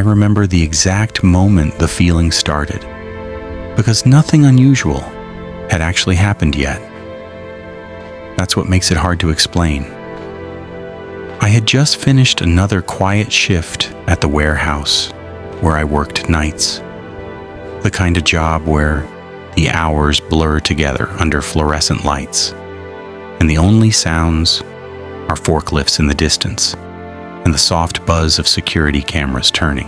remember the exact moment the feeling started, because nothing unusual had actually happened yet. That's what makes it hard to explain. I had just finished another quiet shift at the warehouse where I worked nights. The kind of job where the hours blur together under fluorescent lights, and the only sounds are forklifts in the distance and the soft buzz of security cameras turning.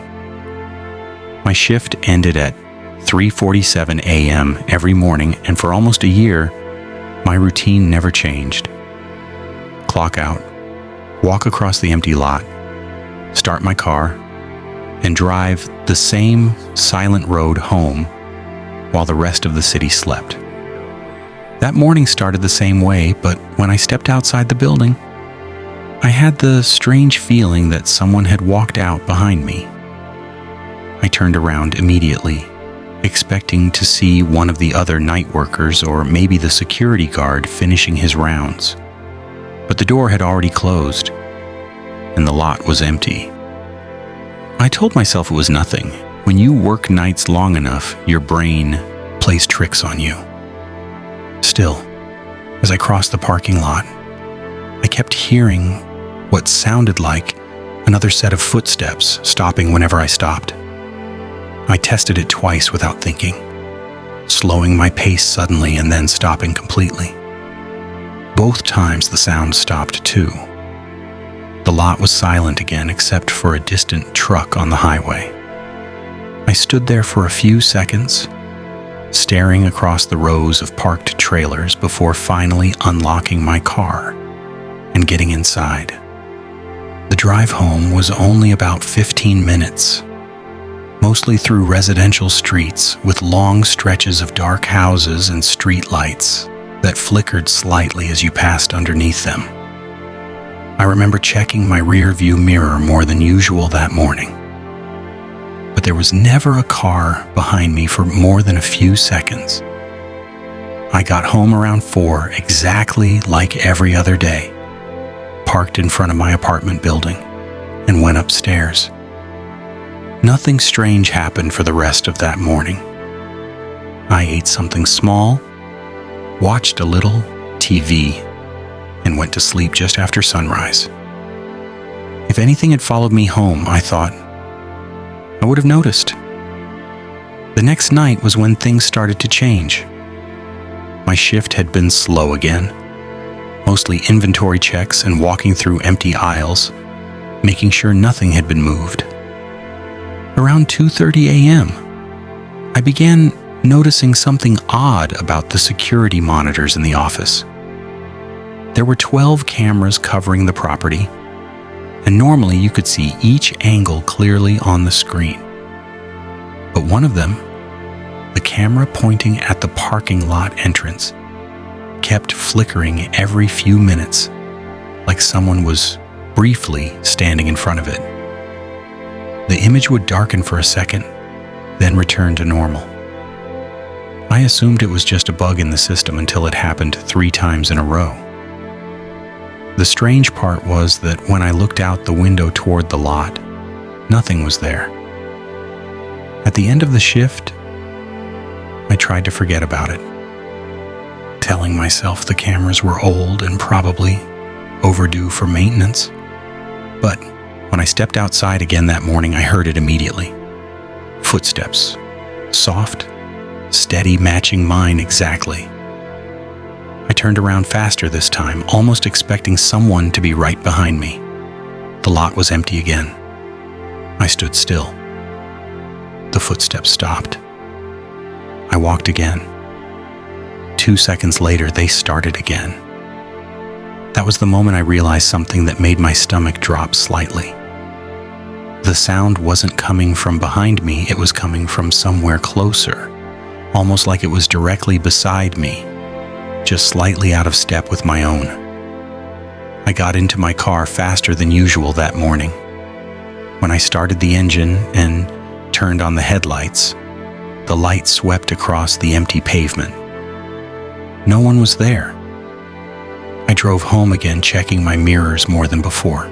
My shift ended at 3:47 a.m. every morning, and for almost a year, my routine never changed. Clock out, walk across the empty lot, start my car, and drive the same silent road home while the rest of the city slept. That morning started the same way, but when I stepped outside the building, I had the strange feeling that someone had walked out behind me. I turned around immediately, expecting to see one of the other night workers or maybe the security guard finishing his rounds. But the door had already closed, and the lot was empty. I told myself it was nothing. When you work nights long enough, your brain plays tricks on you. Still, as I crossed the parking lot, I kept hearing what sounded like another set of footsteps stopping whenever I stopped. I tested it twice without thinking, slowing my pace suddenly and then stopping completely. Both times the sound stopped too. The lot was silent again except for a distant truck on the highway. I stood there for a few seconds, staring across the rows of parked trailers before finally unlocking my car and getting inside. The drive home was only about 15 minutes, mostly through residential streets with long stretches of dark houses and street lights that flickered slightly as you passed underneath them. I remember checking my rear-view mirror more than usual that morning, but there was never a car behind me for more than a few seconds. I got home around 4, exactly like every other day, parked in front of my apartment building, and went upstairs. Nothing strange happened for the rest of that morning. I ate something small, watched a little TV, and went to sleep just after sunrise. If anything had followed me home, I thought, I would have noticed. The next night was when things started to change. My shift had been slow again, mostly inventory checks and walking through empty aisles, making sure nothing had been moved. Around 2:30 a.m., I began noticing something odd about the security monitors in the office. There were 12 cameras covering the property, and normally you could see each angle clearly on the screen. But one of them, the camera pointing at the parking lot entrance, kept flickering every few minutes, like someone was briefly standing in front of it. The image would darken for a second, then return to normal. I assumed it was just a bug in the system until it happened 3 times in a row. The strange part was that when I looked out the window toward the lot, nothing was there. At the end of the shift, I tried to forget about it, telling myself the cameras were old and probably overdue for maintenance. But when I stepped outside again that morning, I heard it immediately. Footsteps, soft, steady, matching mine exactly. I turned around faster this time, almost expecting someone to be right behind me. The lot was empty again. I stood still. The footsteps stopped. I walked again. 2 seconds later, they started again. That was the moment I realized something that made my stomach drop slightly. The sound wasn't coming from behind me, it was coming from somewhere closer, almost like it was directly beside me, just slightly out of step with my own. I got into my car faster than usual that morning. When I started the engine and turned on the headlights, the light swept across the empty pavement. No one was there. I drove home again, checking my mirrors more than before.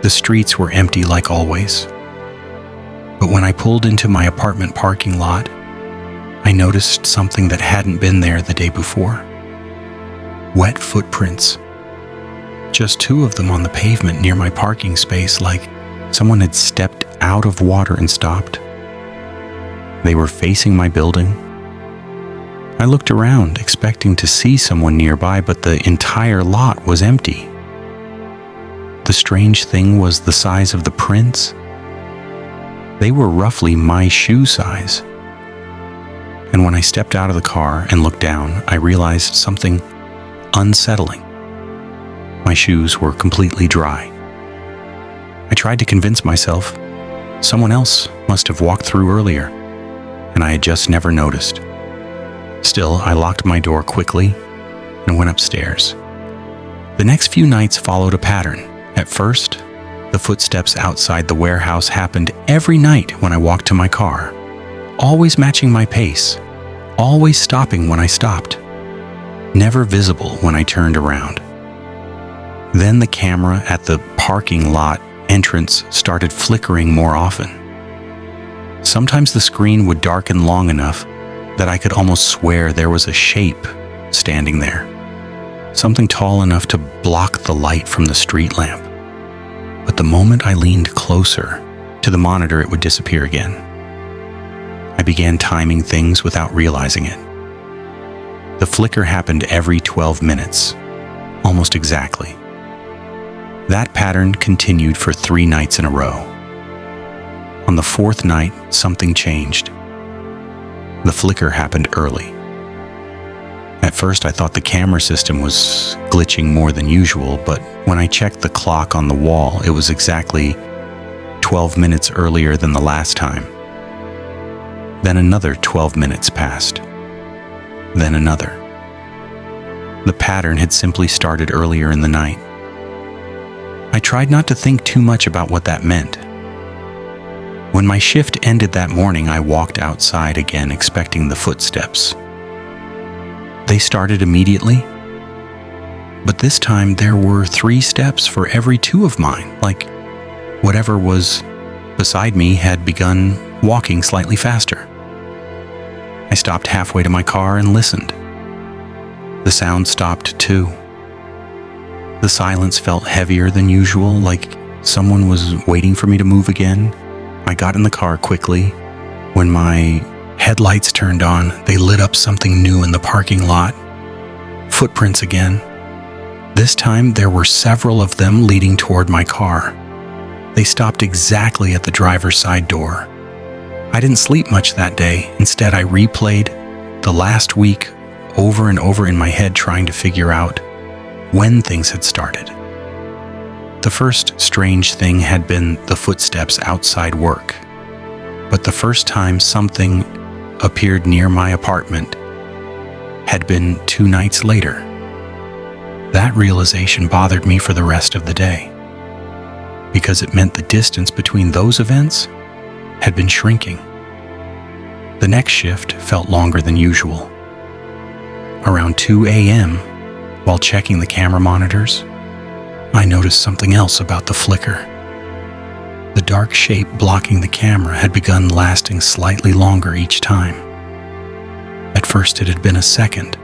The streets were empty like always, But when I pulled into my apartment parking lot, I noticed something that hadn't been there the day before. Wet footprints. Just 2 of them on the pavement near my parking space, like someone had stepped out of water and stopped. They were facing my building. I looked around, expecting to see someone nearby, but the entire lot was empty. The strange thing was the size of the prints. They were roughly my shoe size. And when I stepped out of the car and looked down, I realized something unsettling. My shoes were completely dry. I tried to convince myself someone else must have walked through earlier, and I had just never noticed. Still, I locked my door quickly and went upstairs. The next few nights followed a pattern. At first, the footsteps outside the warehouse happened every night when I walked to my car, always matching my pace, always stopping when I stopped, never visible when I turned around. Then the camera at the parking lot entrance started flickering more often. Sometimes the screen would darken long enough that I could almost swear there was a shape standing there, something tall enough to block the light from the street lamp. But the moment I leaned closer to the monitor, it would disappear again. I began timing things without realizing it. The flicker happened every 12 minutes, almost exactly. That pattern continued for 3 nights in a row. On the 4th night, something changed. The flicker happened early. At first, I thought the camera system was glitching more than usual, but when I checked the clock on the wall, it was exactly 12 minutes earlier than the last time. Then another 12 minutes passed. Then another. The pattern had simply started earlier in the night. I tried not to think too much about what that meant. When my shift ended that morning, I walked outside again, expecting the footsteps. They started immediately, but this time there were 3 steps for every 2 of mine, like whatever was beside me had begun walking slightly faster. I stopped halfway to my car and listened. The sound stopped too. The silence felt heavier than usual, like someone was waiting for me to move again. I got in the car quickly. When my headlights turned on, they lit up something new in the parking lot. Footprints again. This time, there were several of them leading toward my car. They stopped exactly at the driver's side door. I didn't sleep much that day. Instead, I replayed the last week over and over in my head, trying to figure out when things had started. The first strange thing had been the footsteps outside work. But the first time something appeared near my apartment had been 2 nights later. That realization bothered me for the rest of the day, because it meant the distance between those events had been shrinking. The next shift felt longer than usual. Around 2 a.m., while checking the camera monitors, I noticed something else about the flicker. The dark shape blocking the camera had begun lasting slightly longer each time. At first it had been a second.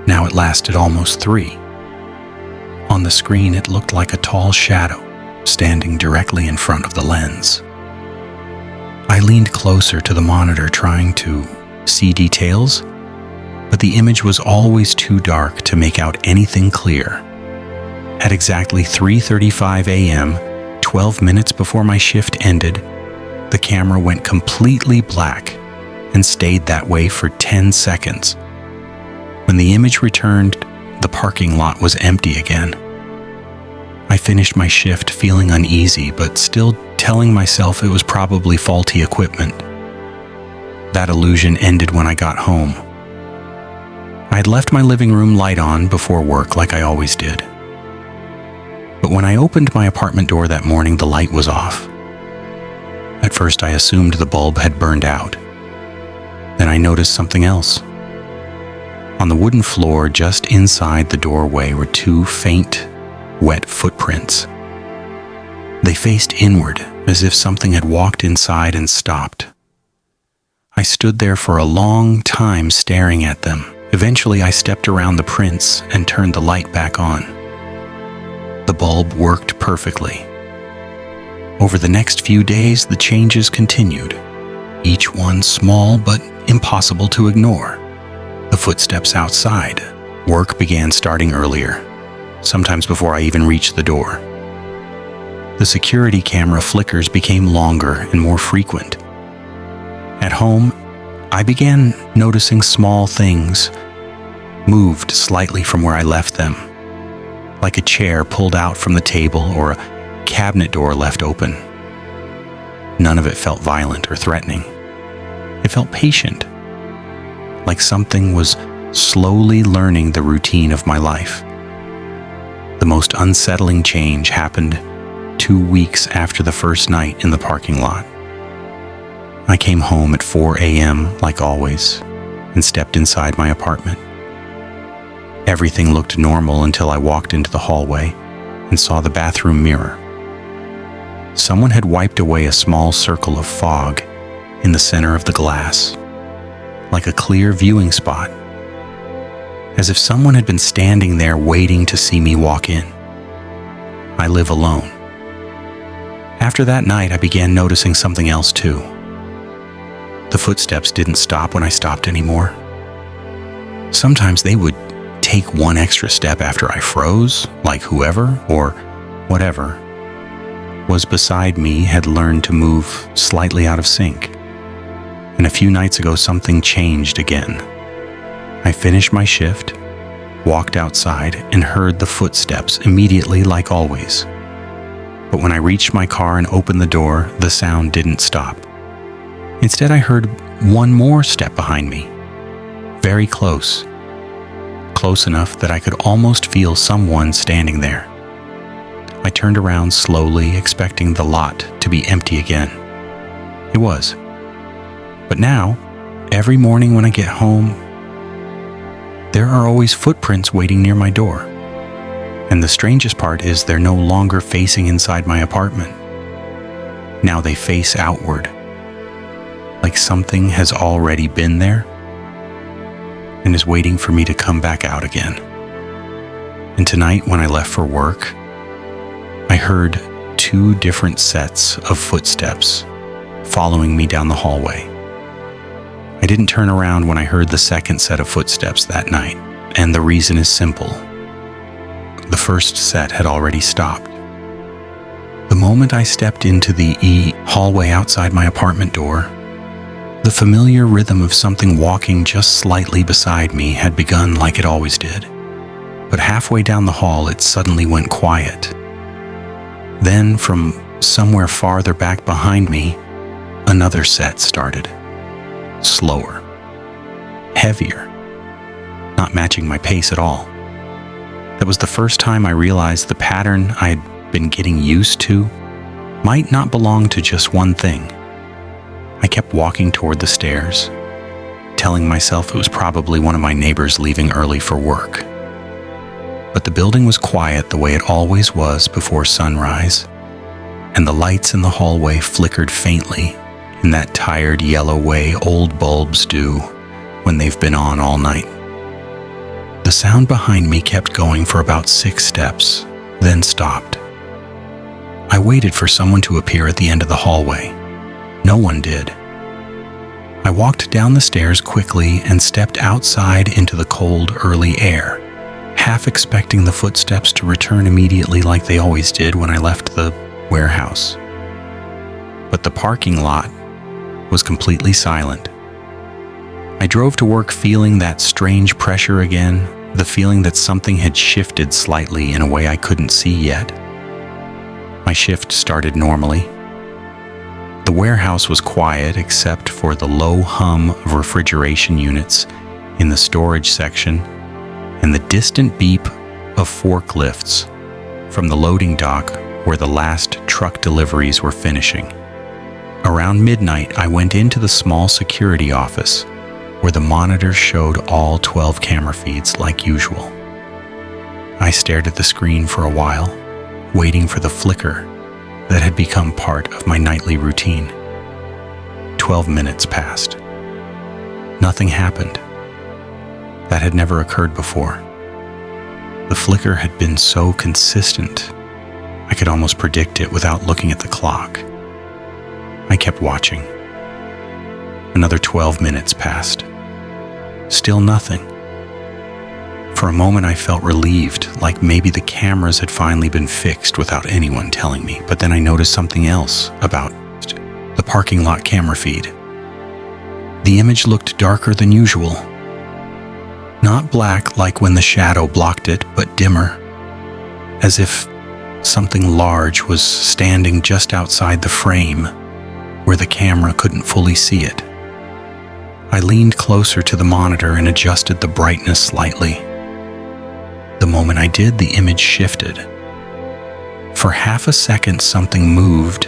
Now it lasted almost 3. On the screen it looked like a tall shadow standing directly in front of the lens. I leaned closer to the monitor, trying to see details, but the image was always too dark to make out anything clear. At exactly 3:35 a.m., 12 minutes before my shift ended, the camera went completely black and stayed that way for 10 seconds. When the image returned, the parking lot was empty again. I finished my shift feeling uneasy, but still telling myself it was probably faulty equipment. That illusion ended when I got home. I had left my living room light on before work like I always did. But when I opened my apartment door that morning, the light was off. At first I assumed the bulb had burned out. Then I noticed something else. On the wooden floor just inside the doorway were 2 faint, wet footprints. They faced inward, as if something had walked inside and stopped. I stood there for a long time staring at them. Eventually, I stepped around the prints and turned the light back on. The bulb worked perfectly. Over the next few days, the changes continued, each one small but impossible to ignore. The footsteps outside. Work began starting earlier, sometimes before I even reached the door. The security camera flickers became longer and more frequent. At home, I began noticing small things moved slightly from where I left them, like a chair pulled out from the table or a cabinet door left open. None of it felt violent or threatening. It felt patient, like something was slowly learning the routine of my life. The most unsettling change happened 2 weeks after the first night in the parking lot. I came home at 4 a.m. like always and stepped inside my apartment. Everything looked normal until I walked into the hallway and saw the bathroom mirror. Someone had wiped away a small circle of fog in the center of the glass, like a clear viewing spot, as if someone had been standing there waiting to see me walk in. I live alone. After that night, I began noticing something else too. The footsteps didn't stop when I stopped anymore. Sometimes they would take one extra step after I froze, like whoever or whatever was beside me had learned to move slightly out of sync. And a few nights ago, something changed again. I finished my shift, walked outside, and heard the footsteps immediately like always. But when I reached my car and opened the door, the sound didn't stop. Instead, I heard one more step behind me, very close. Close enough that I could almost feel someone standing there. I turned around slowly, expecting the lot to be empty again. It was. But now, every morning when I get home, there are always footprints waiting near my door. And the strangest part is they're no longer facing inside my apartment. Now they face outward, like something has already been there and is waiting for me to come back out again. And tonight, when I left for work, I heard 2 different sets of footsteps following me down the hallway. I didn't turn around when I heard the second set of footsteps that night, and the reason is simple. The first set had already stopped. The moment I stepped into the hallway outside my apartment door, the familiar rhythm of something walking just slightly beside me had begun like it always did. But halfway down the hall, it suddenly went quiet. Then, from somewhere farther back behind me, another set started. Slower. Heavier. Not matching my pace at all. That was the first time I realized the pattern I'd been getting used to might not belong to just one thing. I kept walking toward the stairs, telling myself it was probably one of my neighbors leaving early for work. But the building was quiet the way it always was before sunrise, and the lights in the hallway flickered faintly in that tired yellow way old bulbs do when they've been on all night. The sound behind me kept going for about 6 steps, then stopped. I waited for someone to appear at the end of the hallway. No one did. I walked down the stairs quickly and stepped outside into the cold, early air, half expecting the footsteps to return immediately like they always did when I left the warehouse. But the parking lot was completely silent. I drove to work feeling that strange pressure again, the feeling that something had shifted slightly in a way I couldn't see yet. My shift started normally. The warehouse was quiet except for the low hum of refrigeration units in the storage section and the distant beep of forklifts from the loading dock where the last truck deliveries were finishing. Around midnight, I went into the small security office where the monitors showed all 12 camera feeds like usual. I stared at the screen for a while, waiting for the flicker that had become part of my nightly routine. 12 minutes passed. Nothing happened. That had never occurred before. The flicker had been so consistent, I could almost predict it without looking at the clock. I kept watching. Another 12 minutes passed. Still nothing. For a moment I felt relieved, like maybe the cameras had finally been fixed without anyone telling me. But then I noticed something else about the parking lot camera feed. The image looked darker than usual. Not black like when the shadow blocked it, but dimmer, as if something large was standing just outside the frame where the camera couldn't fully see it. I leaned closer to the monitor and adjusted the brightness slightly. The moment I did, the image shifted. For half a second, something moved.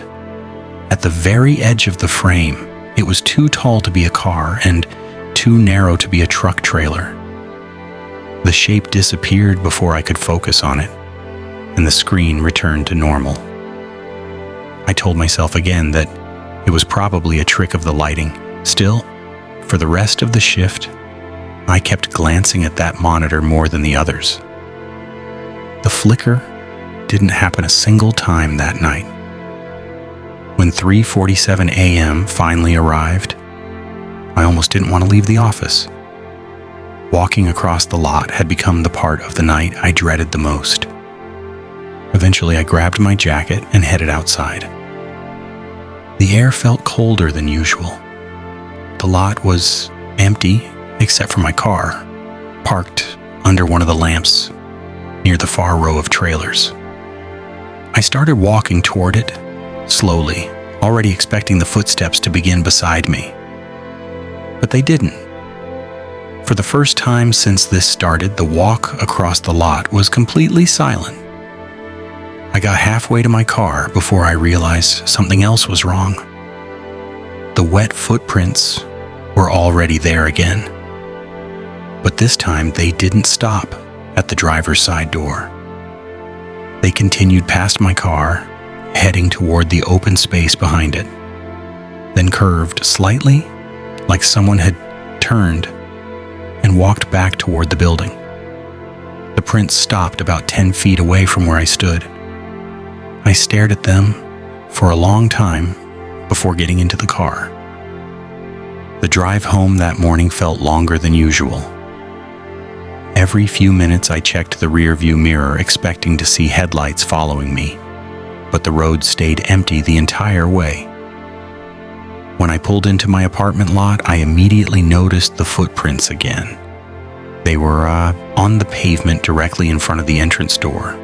At the very edge of the frame, it was too tall to be a car and too narrow to be a truck trailer. The shape disappeared before I could focus on it, and the screen returned to normal. I told myself again that it was probably a trick of the lighting. Still, for the rest of the shift, I kept glancing at that monitor more than the others. The flicker didn't happen a single time that night. When 3:47 a.m. finally arrived, I almost didn't want to leave the office. Walking across the lot had become the part of the night I dreaded the most. Eventually, I grabbed my jacket and headed outside. The air felt colder than usual. The lot was empty except for my car, parked under one of the lamps near the far row of trailers. I started walking toward it, slowly, already expecting the footsteps to begin beside me. But they didn't. For the first time since this started, the walk across the lot was completely silent. I got halfway to my car before I realized something else was wrong. The wet footprints were already there again. But this time they didn't stop at the driver's side door. They continued past my car, heading toward the open space behind it, then curved slightly, like someone had turned and walked back toward the building. The prints stopped about 10 feet away from where I stood. I stared at them for a long time before getting into the car. The drive home that morning felt longer than usual. Every few minutes I checked the rearview mirror, expecting to see headlights following me, but the road stayed empty the entire way. When I pulled into my apartment lot, I immediately noticed the footprints again. They were on the pavement directly in front of the entrance door,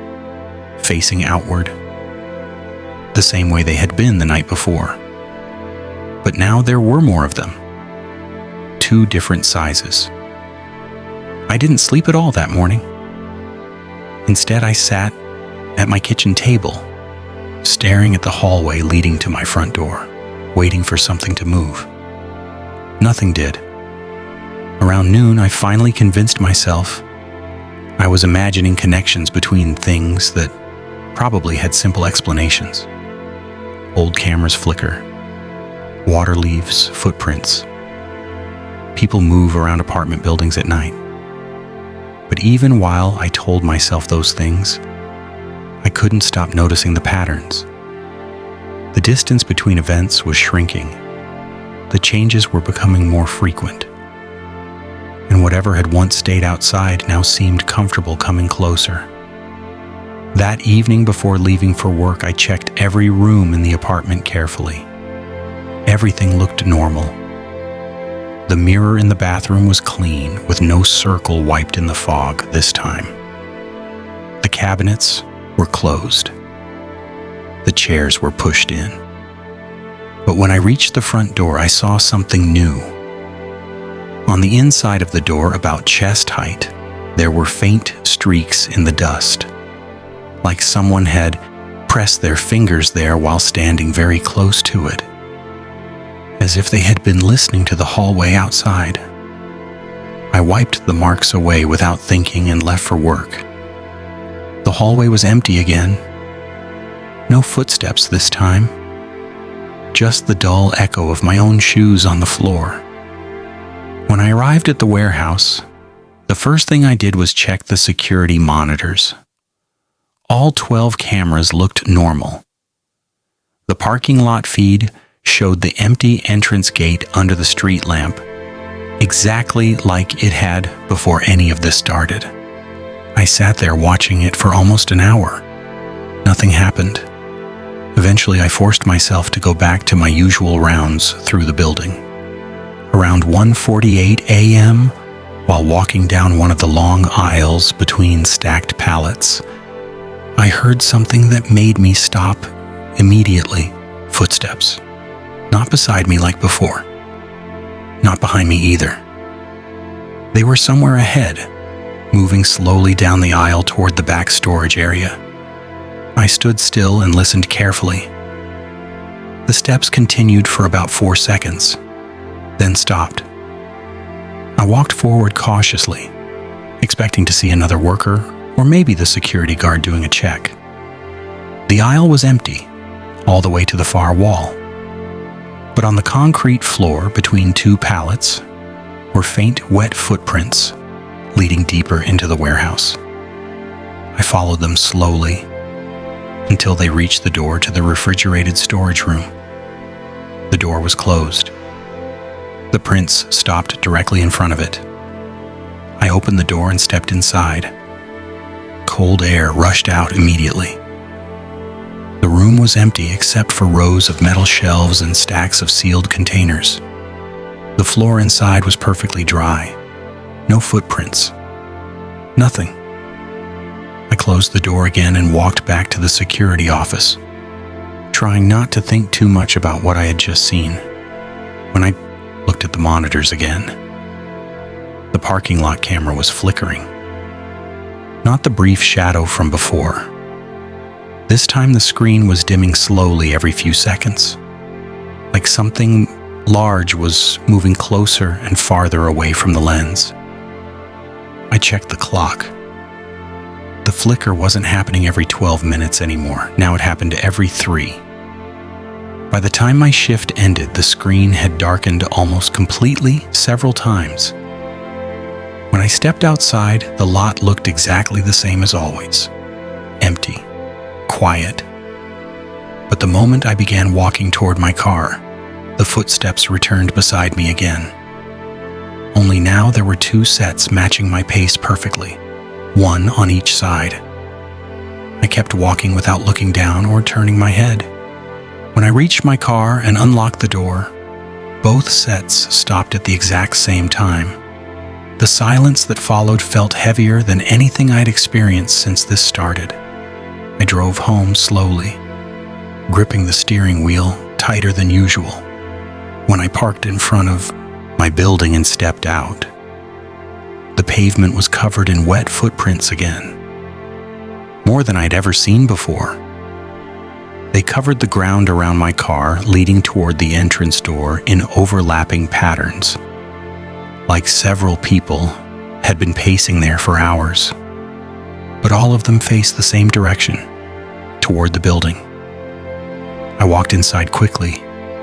facing outward, the same way they had been the night before. But now there were more of them, 2 different sizes. I didn't sleep at all that morning. Instead, I sat at my kitchen table, staring at the hallway leading to my front door, waiting for something to move. Nothing did. Around noon, I finally convinced myself I was imagining connections between things that probably had simple explanations. Old cameras flicker, water leaves footprints. People move around apartment buildings at night. But even while I told myself those things, I couldn't stop noticing the patterns. The distance between events was shrinking. The changes were becoming more frequent. And whatever had once stayed outside now seemed comfortable coming closer. That evening before leaving for work, I checked every room in the apartment carefully. Everything looked normal. The mirror in the bathroom was clean, with no circle wiped in the fog this time. The cabinets were closed. The chairs were pushed in. But when I reached the front door, I saw something new. On the inside of the door, about chest height, there were faint streaks in the dust, like someone had pressed their fingers there while standing very close to it, as if they had been listening to the hallway outside. I wiped the marks away without thinking and left for work. The hallway was empty again. No footsteps this time. Just the dull echo of my own shoes on the floor. When I arrived at the warehouse, the first thing I did was check the security monitors. All 12 cameras looked normal. The parking lot feed showed the empty entrance gate under the street lamp, exactly like it had before any of this started. I sat there watching it for almost an hour. Nothing happened. Eventually, I forced myself to go back to my usual rounds through the building. Around 1:48 a.m., while walking down one of the long aisles between stacked pallets, I heard something that made me stop immediately. Footsteps. Not beside me like before. Not behind me either. They were somewhere ahead, moving slowly down the aisle toward the back storage area. I stood still and listened carefully. The steps continued for about 4 seconds, then stopped. I walked forward cautiously, expecting to see another worker or maybe the security guard doing a check. The aisle was empty, all the way to the far wall. But on the concrete floor between two pallets were faint, wet footprints leading deeper into the warehouse. I followed them slowly until they reached the door to the refrigerated storage room. The door was closed. The prints stopped directly in front of it. I opened the door and stepped inside. Cold air rushed out immediately. The room was empty except for rows of metal shelves and stacks of sealed containers. The floor inside was perfectly dry. No footprints. Nothing. I closed the door again and walked back to the security office, trying not to think too much about what I had just seen. When I looked at the monitors again, the parking lot camera was flickering. Not the brief shadow from before. This time the screen was dimming slowly every few seconds, like something large was moving closer and farther away from the lens. I checked the clock. The flicker wasn't happening every 12 minutes anymore. Now it happened every 3. By the time my shift ended, the screen had darkened almost completely several times. When I stepped outside, the lot looked exactly the same as always. Empty. Quiet. But the moment I began walking toward my car, the footsteps returned beside me again. Only now there were 2 sets matching my pace perfectly, one on each side. I kept walking without looking down or turning my head. When I reached my car and unlocked the door, both sets stopped at the exact same time. The silence that followed felt heavier than anything I'd experienced since this started. I drove home slowly, gripping the steering wheel tighter than usual. When I parked in front of my building and stepped out, the pavement was covered in wet footprints again, more than I'd ever seen before. They covered the ground around my car, leading toward the entrance door in overlapping patterns, like several people had been pacing there for hours. But all of them faced the same direction, toward the building. I walked inside quickly,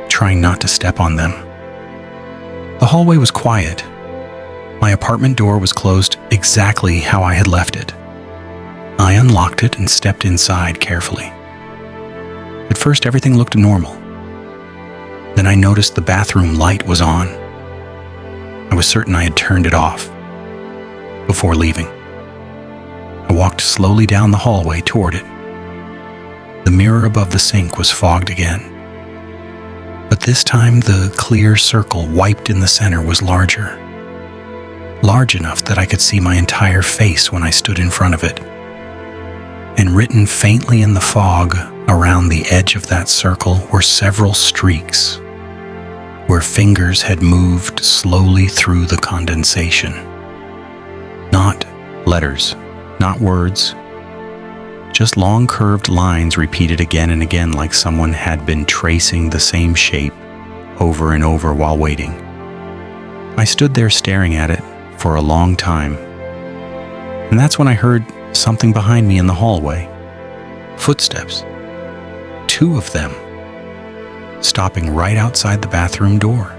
trying not to step on them. The hallway was quiet. My apartment door was closed exactly how I had left it. I unlocked it and stepped inside carefully. At first, everything looked normal. Then I noticed the bathroom light was on. I was certain I had turned it off before leaving. I walked slowly down the hallway toward it. The mirror above the sink was fogged again. But this time, the clear circle wiped in the center was larger. Large enough that I could see my entire face when I stood in front of it. And written faintly in the fog around the edge of that circle were several streaks, where fingers had moved slowly through the condensation. Not letters, not words, just long curved lines repeated again and again like someone had been tracing the same shape over and over while waiting. I stood there staring at it for a long time, and that's when I heard something behind me in the hallway. Footsteps. 2 of them, stopping right outside the bathroom door.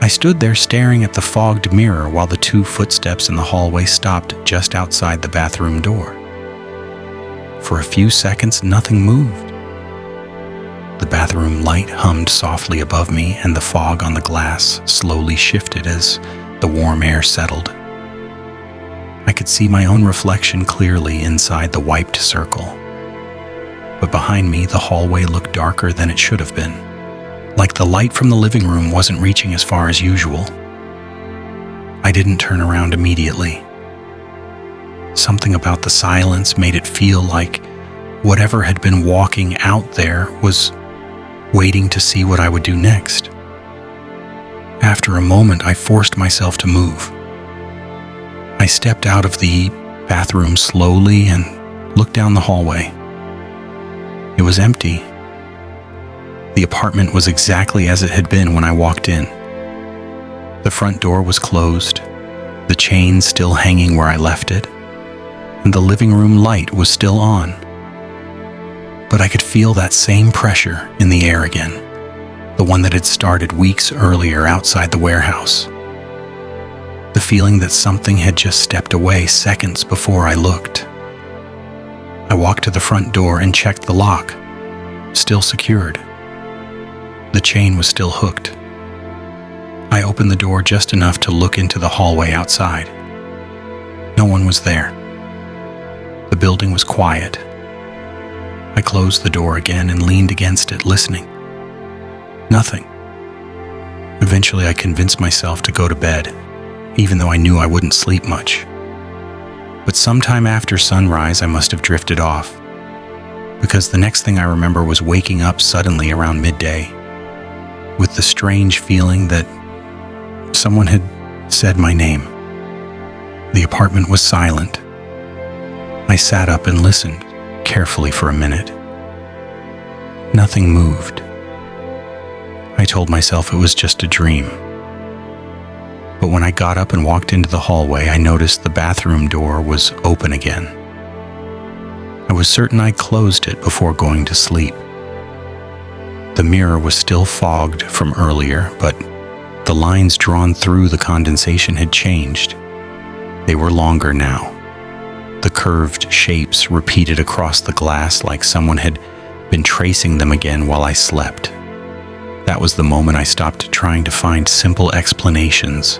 I stood there staring at the fogged mirror while the 2 footsteps in the hallway stopped just outside the bathroom door. For a few seconds, nothing moved. The bathroom light hummed softly above me, and the fog on the glass slowly shifted as the warm air settled. I could see my own reflection clearly inside the wiped circle. But behind me, the hallway looked darker than it should have been, like the light from the living room wasn't reaching as far as usual. I didn't turn around immediately. Something about the silence made it feel like whatever had been walking out there was waiting to see what I would do next. After a moment, I forced myself to move. I stepped out of the bathroom slowly and looked down the hallway. It was empty. The apartment was exactly as it had been when I walked in. The front door was closed, the chain still hanging where I left it, and the living room light was still on. But I could feel that same pressure in the air again, the one that had started weeks earlier outside the warehouse. The feeling that something had just stepped away seconds before I looked. I walked to the front door and checked the lock, still secured. The chain was still hooked. I opened the door just enough to look into the hallway outside. No one was there. The building was quiet. I closed the door again and leaned against it, listening. Nothing. Eventually, I convinced myself to go to bed, even though I knew I wouldn't sleep much. But sometime after sunrise, I must have drifted off, because the next thing I remember was waking up suddenly around midday, with the strange feeling that someone had said my name. The apartment was silent. I sat up and listened carefully for a minute. Nothing moved. I told myself it was just a dream. But when I got up and walked into the hallway, I noticed the bathroom door was open again. I was certain I'd closed it before going to sleep. The mirror was still fogged from earlier, but the lines drawn through the condensation had changed. They were longer now. The curved shapes repeated across the glass like someone had been tracing them again while I slept. That was the moment I stopped trying to find simple explanations.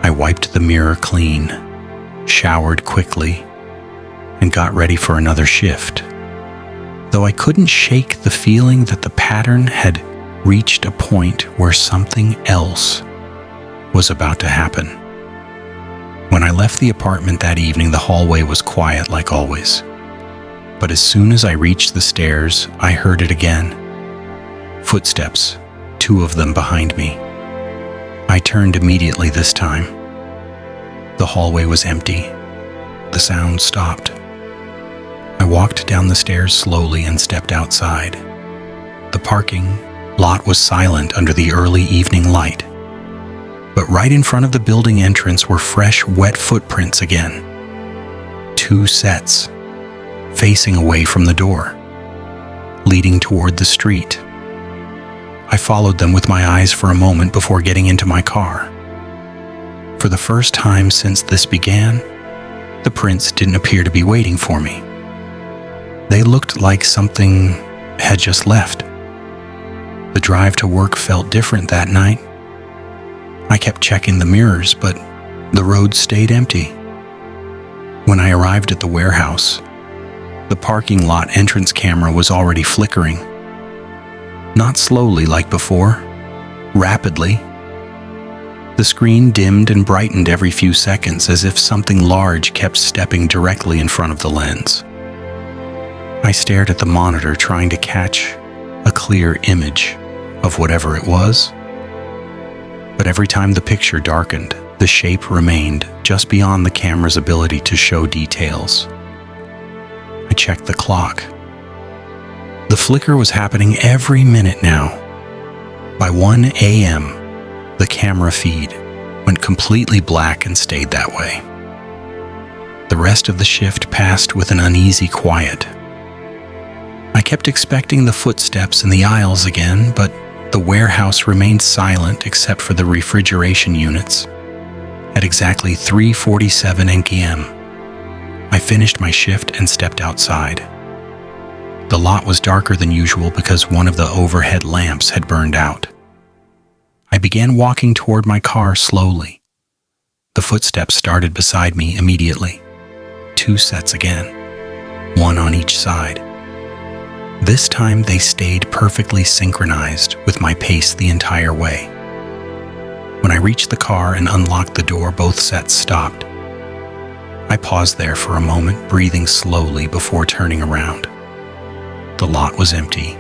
I wiped the mirror clean, showered quickly, and got ready for another shift. Though I couldn't shake the feeling that the pattern had reached a point where something else was about to happen. When I left the apartment that evening, the hallway was quiet like always. But as soon as I reached the stairs, I heard it again. Footsteps, 2 of them behind me. I turned immediately this time. The hallway was empty. The sound stopped. I walked down the stairs slowly and stepped outside. The parking lot was silent under the early evening light. But right in front of the building entrance were fresh, wet footprints again. 2 sets, facing away from the door, leading toward the street. I followed them with my eyes for a moment before getting into my car. For the first time since this began, the prints didn't appear to be waiting for me. They looked like something had just left. The drive to work felt different that night. I kept checking the mirrors, but the road stayed empty. When I arrived at the warehouse, the parking lot entrance camera was already flickering. Not slowly like before, rapidly. The screen dimmed and brightened every few seconds as if something large kept stepping directly in front of the lens. I stared at the monitor, trying to catch a clear image of whatever it was. But every time the picture darkened, the shape remained just beyond the camera's ability to show details. I checked the clock. The flicker was happening every minute now. By 1 a.m., the camera feed went completely black and stayed that way. The rest of the shift passed with an uneasy quiet. I kept expecting the footsteps in the aisles again, but the warehouse remained silent except for the refrigeration units. At exactly 3:47 p.m., I finished my shift and stepped outside. The lot was darker than usual because one of the overhead lamps had burned out. I began walking toward my car slowly. The footsteps started beside me immediately. 2 sets again, one on each side. This time they stayed perfectly synchronized with my pace the entire way. When I reached the car and unlocked the door, both sets stopped. I paused there for a moment, breathing slowly before turning around. The lot was empty.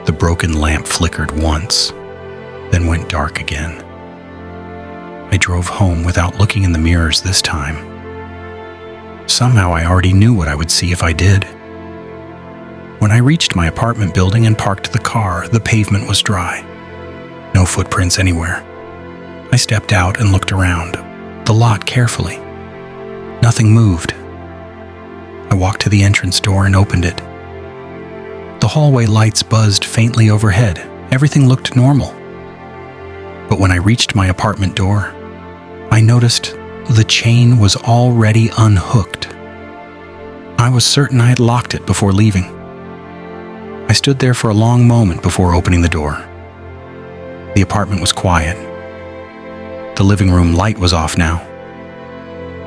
The broken lamp flickered once, then went dark again. I drove home without looking in the mirrors this time. Somehow I already knew what I would see if I did. When I reached my apartment building and parked the car, the pavement was dry. No footprints anywhere. I stepped out and looked around the lot carefully. Nothing moved. I walked to the entrance door and opened it. The hallway lights buzzed faintly overhead. Everything looked normal. But when I reached my apartment door, I noticed the chain was already unhooked. I was certain I had locked it before leaving. I stood there for a long moment before opening the door. The apartment was quiet. The living room light was off now.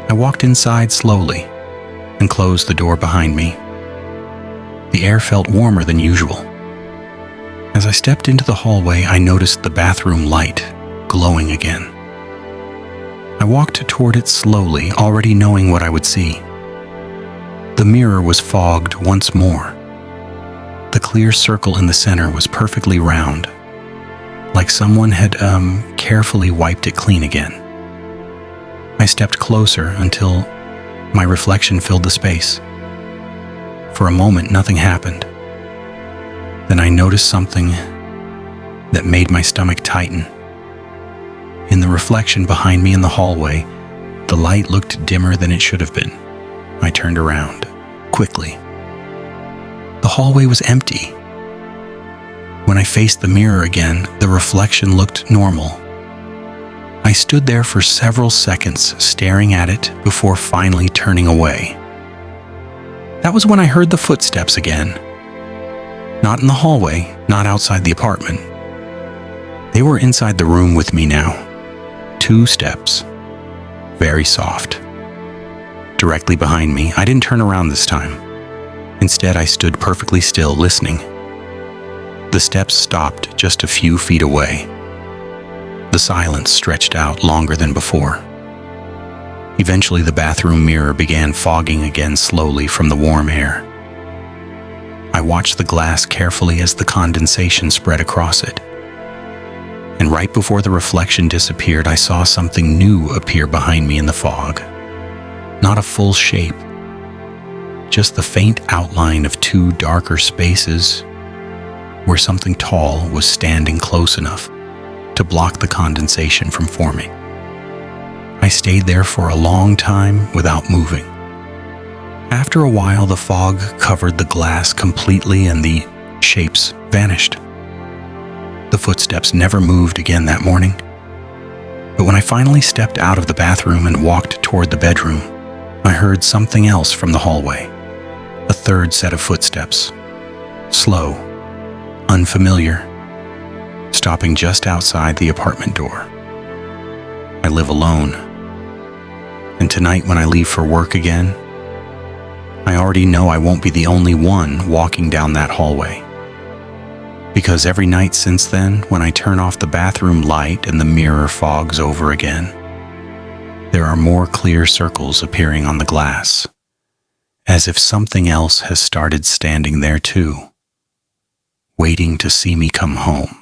I walked inside slowly and closed the door behind me. The air felt warmer than usual. As I stepped into the hallway, I noticed the bathroom light glowing again. I walked toward it slowly, already knowing what I would see. The mirror was fogged once more. The clear circle in the center was perfectly round, like someone had carefully wiped it clean again. I stepped closer until my reflection filled the space. For a moment, nothing happened. Then I noticed something that made my stomach tighten. In the reflection behind me in the hallway, the light looked dimmer than it should have been. I turned around quickly. The hallway was empty. When I faced the mirror again, the reflection looked normal. I stood there for several seconds, staring at it before finally turning away. That was when I heard the footsteps again. Not in the hallway, not outside the apartment. They were inside the room with me now. 2 steps. Very soft. Directly behind me. I didn't turn around this time. Instead, I stood perfectly still, listening. The steps stopped just a few feet away. The silence stretched out longer than before. Eventually, the bathroom mirror began fogging again slowly from the warm air. I watched the glass carefully as the condensation spread across it. And right before the reflection disappeared, I saw something new appear behind me in the fog. Not a full shape, just the faint outline of 2 darker spaces where something tall was standing close enough to block the condensation from forming. I stayed there for a long time without moving. After a while, the fog covered the glass completely and the shapes vanished. The footsteps never moved again that morning. But when I finally stepped out of the bathroom and walked toward the bedroom, I heard something else from the hallway. A 3rd set of footsteps. Slow, unfamiliar, stopping just outside the apartment door. I live alone. And tonight when I leave for work again, I already know I won't be the only one walking down that hallway. Because every night since then, when I turn off the bathroom light and the mirror fogs over again, there are more clear circles appearing on the glass, as if something else has started standing there too, waiting to see me come home.